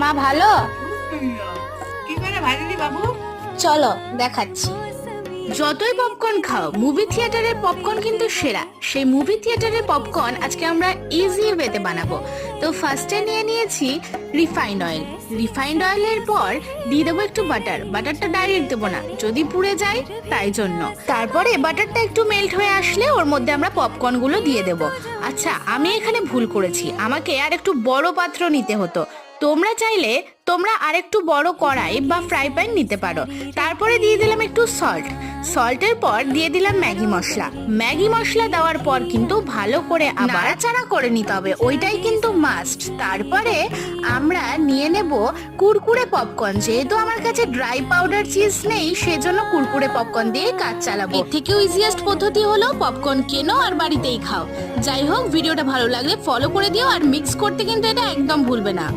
মা ভালো? কি করে ভাজলি বাবু? চলো দেখাচ্ছি। যতই পপকর্ন খাও, মুভি থিয়েটারের পপকর্ন কিন্তু সেরা। সেই মুভি থিয়েটারের পপকর্ন আজকে আমরা ইজি ওয়েতে বানাবো। তো ফার্স্টে নিয়ে নিয়েছি রিফাইন্ড অয়েল। রিফাইন্ড অয়েলের পর দিয়ে দেবো একটু বাটার। বাটারটা ডাইরেক্ট দেবো না, যদি পুড়ে যায় তাই জন্য। তারপরে বাটারটা একটু মেল্ট হয়ে আসলে ওর মধ্যে আমরা পপকর্নগুলো দিয়ে দেবো। আচ্ছা, আমি এখানে ভুল করেছি, আমাকে আর একটু বড় পাত্র নিতে হতো। তোমরা চাইলে আরেকটু বড় কড়াই বা ফ্রাই প্যান নিতে পারো। তারপরে দিয়ে দিলাম একটু সল্টের পর দিয়ে দিলাম ম্যাগি মশলা। ম্যাগি মশলা দেওয়ার পর কিন্তু ভালো করে আবার নাড়াচাড়া করে নিতে হবে, ওইটাই কিন্তু মাস্ট। তারপরে আমরা নিয়ে নেব কুরকুরে পপকর্ন। যেহেতু আমার কাছে ড্রাই পাউডার চিজ নেই, সেজন্য কুরকুরে পপকর্ন দিয়ে কাজ চালাবো। এর থেকেও ইজিয়েস্ট পদ্ধতি হলো পপকর্ন কেনো আর বাড়িতেই খাও। যাই হোক, ভিডিওটা ভালো লাগলে ফলো করে দিও, আর মিক্স করতে কিন্তু এটা একদম ভুলবে না।